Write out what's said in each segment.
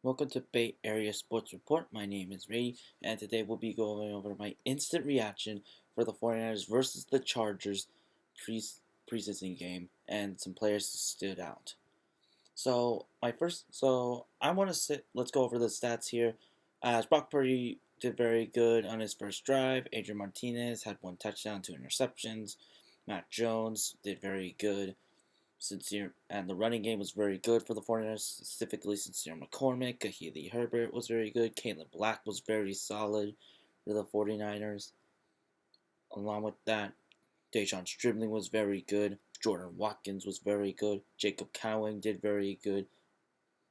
Welcome to Bay Area Sports Report. My name is Ray, and today we'll be going over my instant reaction for the 49ers versus the Chargers pre preseason game and some players who stood out. So I want to let's go over the stats here. As Brock Purdy did very good on his first drive. Adrian Martinez had 1 touchdown, 2 interceptions. Matt Jones did very good. And the running game was very good for the 49ers, specifically Sincere McCormick. Kahili Herbert was very good. Caitlin Black was very solid for the 49ers. Along with that, Dejon Stribling was very good. Jordan Watkins was very good. Jacob Cowing did very good.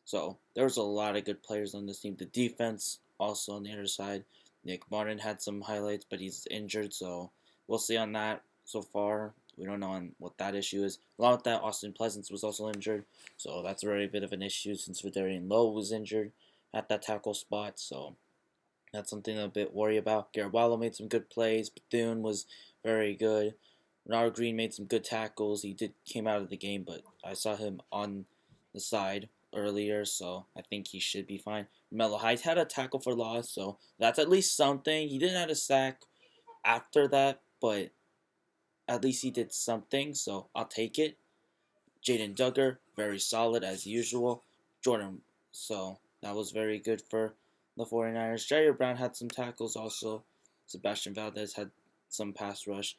So there was a lot of good players on this team. The defense also on the other side. Nick Martin had some highlights, but he's injured, so we'll see on that so far. We don't know on what that issue is. Along with that, Austin Pleasance was also injured, so that's a very bit of an issue since Vidarian Lowe was injured at that tackle spot, so that's something to a bit worry about. Garoppolo made some good plays. Bethune was very good. Renard Green made some good tackles. He came out of the game, but I saw him on the side earlier, so I think he should be fine. Mello Heights had a tackle for loss, so that's at least something. He didn't have a sack after that, but at least he did something, so I'll take it. Jaden Duggar, very solid as usual. Jordan, so that was very good for the 49ers. Jair Brown had some tackles also. Sebastian Valdez had some pass rush.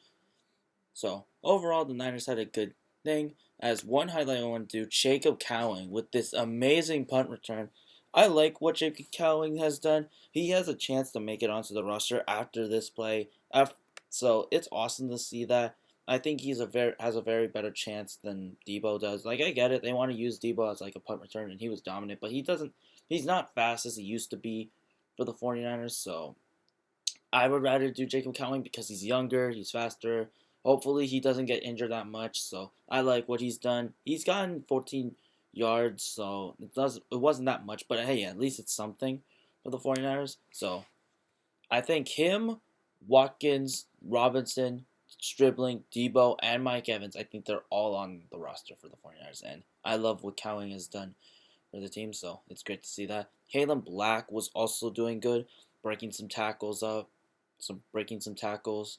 So overall, the Niners had a good thing. As one highlight I want to do, Jacob Cowing with this amazing punt return. I like what Jacob Cowing has done. He has a chance to make it onto the roster after this play. So it's awesome to see that. I think has a very better chance than Debo does. Like I get it, they want to use Debo as like a punt return, and he was dominant, but he's not fast as he used to be for the 49ers. So I would rather do Jacob Cowing because he's younger, he's faster. Hopefully he doesn't get injured that much. So I like what he's done. He's gotten 14 yards, so it wasn't that much, but hey, at least it's something for the 49ers. So I think him, Watkins, Robinson, Stribling, Debo, and Mike Evans, I think they're all on the roster for the 49ers. And I love what Cowing has done for the team, so it's great to see that. Kalen Black was also doing good, breaking some tackles up, breaking some tackles.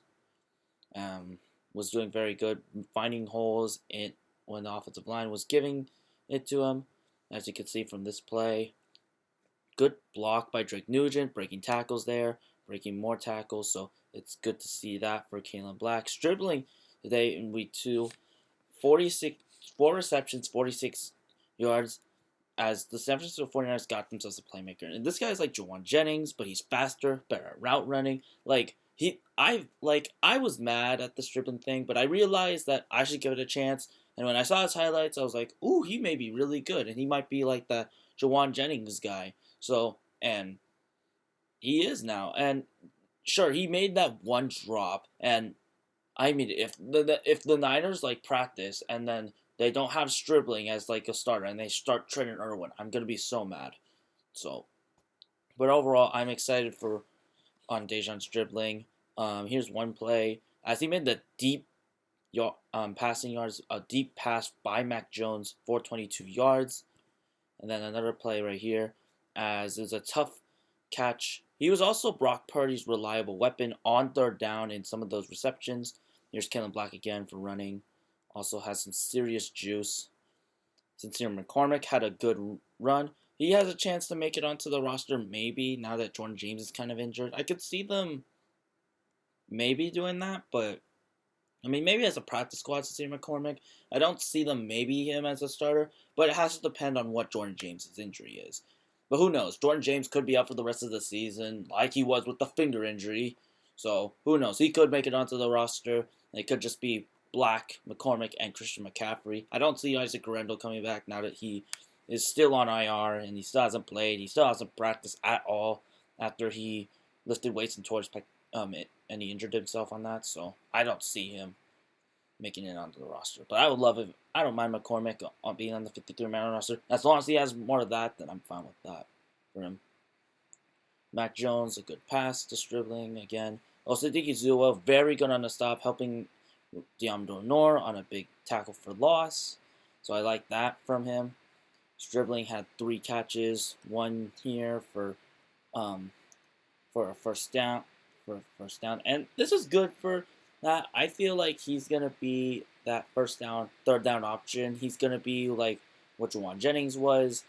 Was doing very good, finding holes in when the offensive line was giving it to him. As you can see from this play, good block by Drake Nugent, breaking tackles there, breaking more tackles. So it's good to see that for Kalen Black. Dribbling today in week 2, 46, 4 receptions, 46 yards, as the San Francisco 49ers got themselves a playmaker. And this guy's like Jawan Jennings, but he's faster, better at route running. I was mad at the stripping thing, but I realized that I should give it a chance. And when I saw his highlights, I was like, ooh, he may be really good, and he might be like the Jawan Jennings guy. So, and he is now. And sure, he made that one drop, and I mean, if the Niners like practice and then they don't have Stribling as like a starter and they start Trent Irwin, I'm gonna be so mad. So, but overall, I'm excited for on Dejon Stribling. Here's one play as he made the deep passing yards, a deep pass by Mac Jones, 422 yards, and then another play right here as it was a tough catch. He was also Brock Purdy's reliable weapon on third down in some of those receptions. Here's Kellen Black again for running. Also has some serious juice. Sincere McCormick had a good run. He has a chance to make it onto the roster maybe now that Jordan James is kind of injured. I could see them maybe doing that, but I mean maybe as a practice squad, Sincere McCormick. I don't see them maybe him as a starter, but it has to depend on what Jordan James' injury is. But who knows? Jordan James could be out for the rest of the season, like he was with the finger injury. So who knows? He could make it onto the roster. It could just be Black, McCormick, and Christian McCaffrey. I don't see Isaac Guerrero coming back now that he is still on IR and he still hasn't played. He still hasn't practiced at all after he lifted weights and towards and he injured himself on that. So I don't see him making it onto the roster. But I would love it. I don't mind McCormick on being on the 53-man roster. As long as he has more of that, then I'm fine with that for him. Mac Jones, a good pass to Stribling again. Osadiki Zua, very good on the stop, helping Diamdor Noor on a big tackle for loss. So I like that from him. Stribling had 3 catches, one here um, for a first down, and this is good for that. I feel like he's gonna be that first down, third down option. He's gonna be like what Juwan Jennings was.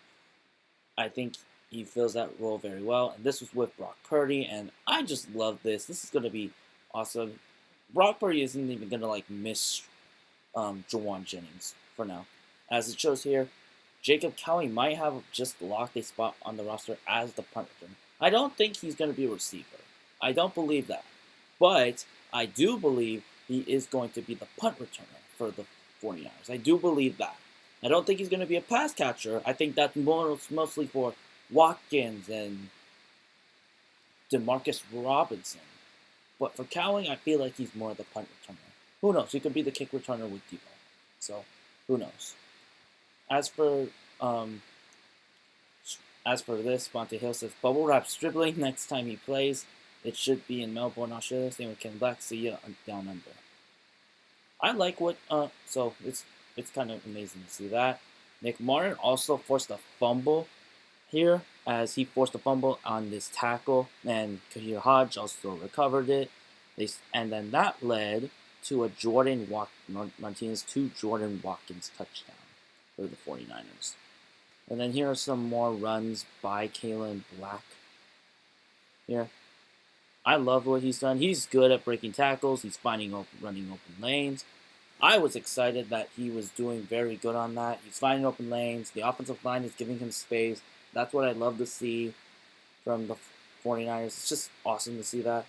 I think he fills that role very well, and this was with Brock Purdy, and I just love this. This is gonna be awesome. Brock Purdy isn't even gonna like miss Juwan Jennings for now, as it shows here. Jacob Kelly might have just locked a spot on the roster as the punt returner. I don't think he's going to be a receiver. I don't believe that. But I do believe he is going to be the punt returner for the 49ers. I do believe that. I don't think he's going to be a pass catcher. I think that's mostly for Watkins and Demarcus Robinson. But for Cowling, I feel like he's more the punt returner. Who knows? He could be the kick returner with Debo. So, who knows? As for this, Monte Hill says bubble wrap Stribling next time he plays. It should be in Melbourne, Australia. Same with Ken Black. See ya down under. I like what so it's kind of amazing to see that. Nick Martin also forced a fumble here, as he forced a fumble on this tackle, and Kahir Hodge also recovered it. And then that led to a Martinez to Jordan Watkins touchdown for the 49ers. And then here are some more runs by Kalen Black. Here. I love what he's done. He's good at breaking tackles. He's running open lanes. I was excited that he was doing very good on that. He's finding open lanes. The offensive line is giving him space. That's what I love to see from the 49ers. It's just awesome to see that.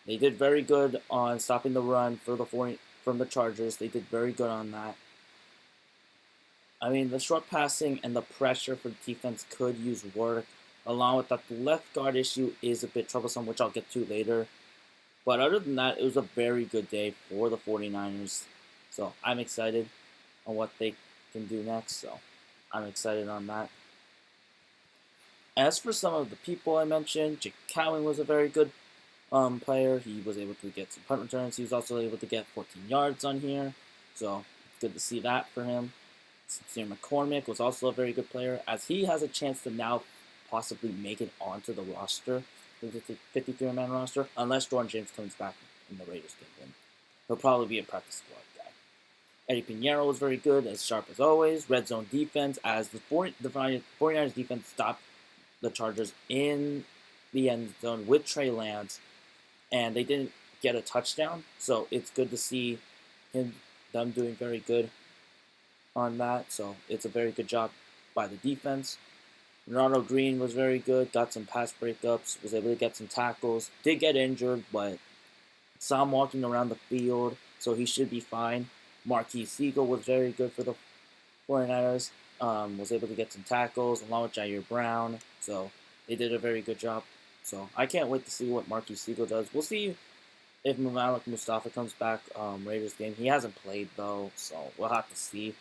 They did very good on stopping the run from the Chargers. They did very good on that. I mean, the short passing and the pressure for defense could use work, along with that the left guard issue is a bit troublesome, which I'll get to later. But other than that, it was a very good day for the 49ers. So I'm excited on what they can do next. So I'm excited on that. As for some of the people I mentioned, Jake Cowling was a very good player. He was able to get some punt returns. He was also able to get 14 yards on here. So it's good to see that for him. Sincere McCormick was also a very good player, as he has a chance to now possibly make it onto the roster, the 53-man roster, unless Jordan James comes back in the Raiders game. He'll probably be a practice squad guy. Eddie Pinheiro was very good, as sharp as always. Red zone defense, as the 49ers defense stopped the Chargers in the end zone with Trey Lance, and they didn't get a touchdown, so it's good to see them doing very good on that. So it's a very good job by the defense. Ronald Green was very good, got some pass breakups, was able to get some tackles, did get injured, but saw him walking around the field, so he should be fine. Marquis Siegel was very good for the 49ers, was able to get some tackles along with Jair Brown, so they did a very good job. So I can't wait to see what Marquis Siegel does. We'll see if Malik Mustafa comes back Raiders game. He hasn't played though, so we'll have to see.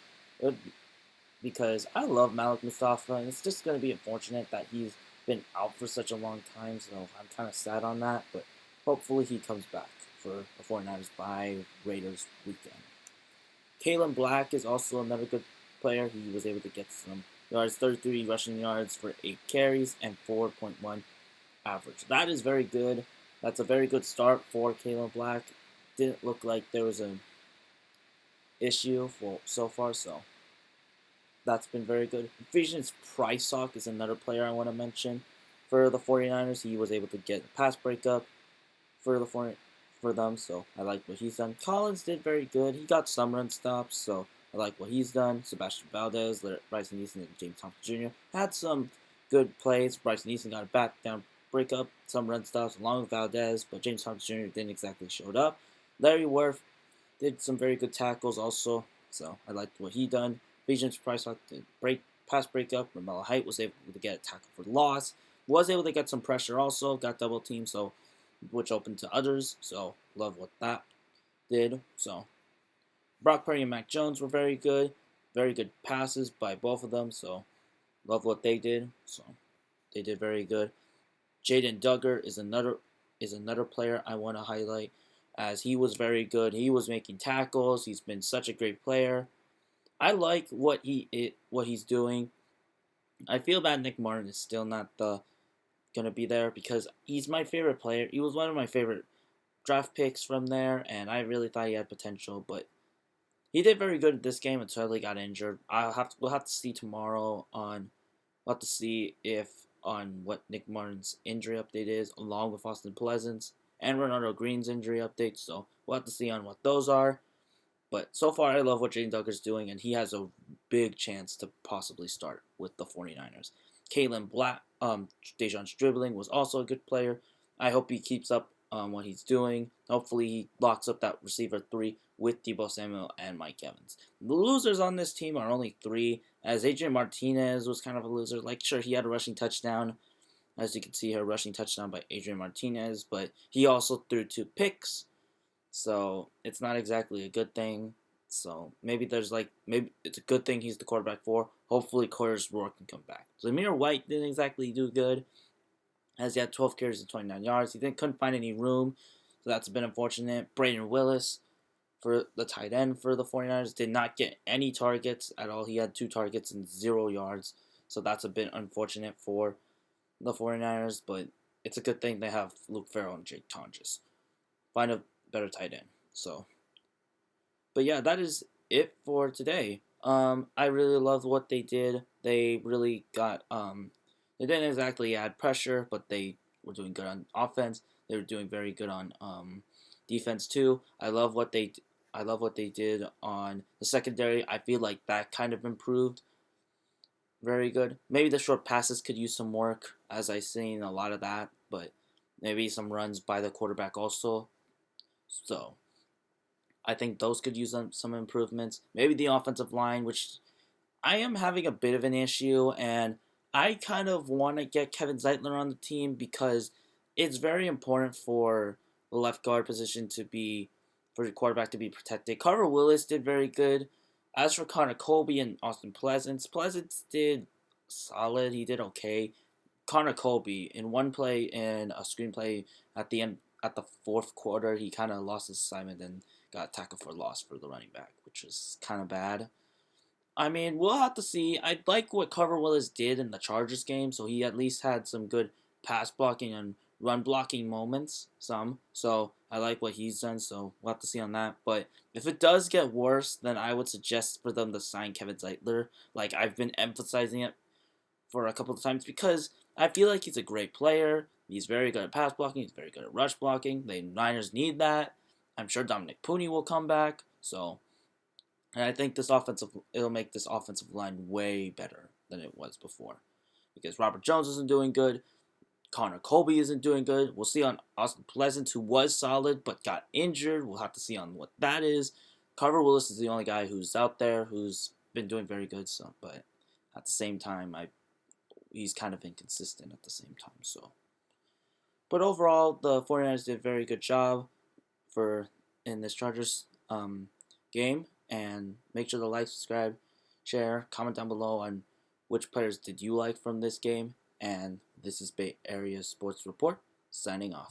Because I love Malik Mustafa, and it's just going to be unfortunate that he's been out for such a long time, so I'm kind of sad on that, but hopefully he comes back for the 49ers by Raiders weekend. Kalen Black is also another good player. He was able to get some yards, 33 rushing yards for 8 carries and 4.1 average. That is very good. That's a very good start for Kalen Black. Didn't look like there was an issue for so far, so that's been very good. Ephesians Priceock is another player I want to mention for the 49ers. He was able to get a pass breakup for them, so I like what he's done. Collins did very good. He got some run stops, so I like what he's done. Sebastian Valdez, Bryson Eason, and James Thompson Jr. had some good plays. Bryson Eason got a back down breakup, some run stops along with Valdez, but James Thompson Jr. didn't exactly show up. Larry Worth did some very good tackles also, so I liked what he done. Ephesians Priceock did pass breakup. Ramella Height was able to get a tackle for loss. Was able to get some pressure also. Got double teamed, so which opened to others. So love what that did. So Brock Purdy and Mac Jones were very good. Very good passes by both of them. So love what they did. So they did very good. Jaden Duggar is another player I want to highlight, as he was very good. He was making tackles. He's been such a great player. I like what he's doing. I feel bad Nick Martin is still not gonna be there because he's my favorite player. He was one of my favorite draft picks from there, and I really thought he had potential, but he did very good at this game until he got injured. We'll have to see tomorrow on we'll have to see if on what Nick Martin's injury update is, along with Austin Pleasance and Ronaldo Green's injury update. So we'll have to see on what those are. But so far, I love what Jaden Duggar's doing, and he has a big chance to possibly start with the 49ers. Kalen Black, Dejon's dribbling was also a good player. I hope he keeps up what he's doing. Hopefully, he locks up that receiver 3 with Debo Samuel and Mike Evans. The losers on this team are only 3, as Adrian Martinez was kind of a loser. Like, sure, he had a rushing touchdown. As you can see here, rushing touchdown by Adrian Martinez, but he also threw 2 picks. So it's not exactly a good thing. So maybe it's a good thing he's the quarterback for. Hopefully Curtis Rourke can come back. Zamir White didn't exactly do good, as he had 12 carries and 29 yards. Couldn't find any room, so that's a bit unfortunate. Brayden Willis, for the tight end for the 49ers, did not get any targets at all. He had 2 targets and 0 yards, so that's a bit unfortunate for the 49ers, but it's a good thing they have Luke Farrell and Jake Tonjes. Find a better tight end. So, but yeah, that is it for today. I really loved what they did. They really got they didn't exactly add pressure, but they were doing good on offense. They were doing very good on defense too. I love what they did on the secondary. I feel like that kind of improved very good. Maybe the short passes could use some work, as I've seen a lot of that, but maybe some runs by the quarterback also. So I think those could use some improvements. Maybe the offensive line, which I am having a bit of an issue, and I kind of want to get Kevin Zeitler on the team because it's very important for the left guard position to be, for the quarterback to be protected. Carver Willis did very good. As for Connor Colby and Austin Pleasance did solid. He did okay. Connor Colby, in one play in a screenplay at the end, at the fourth quarter, he kind of lost his assignment and got tackled for loss for the running back, which was kind of bad. I mean, we'll have to see. I like what Carver Willis did in the Chargers game, so he at least had some good pass blocking and run blocking moments, some. So I like what he's done, so we'll have to see on that. But if it does get worse, then I would suggest for them to sign Kevin Zeitler. Like, I've been emphasizing it for a couple of times because I feel like he's a great player. He's very good at pass blocking. He's very good at rush blocking. The Niners need that. I'm sure Dominic Pooney will come back. So, and I think it'll make this offensive line way better than it was before, because Robert Jones isn't doing good. Connor Colby isn't doing good. We'll see on Austin Pleasant, who was solid but got injured. We'll have to see on what that is. Carver Willis is the only guy who's out there who's been doing very good. So, but at the same time, he's kind of inconsistent at the same time. So, but overall, the 49ers did a very good job in this Chargers game. And make sure to like, subscribe, share, comment down below on which players did you like from this game. And this is Bay Area Sports Report, signing off.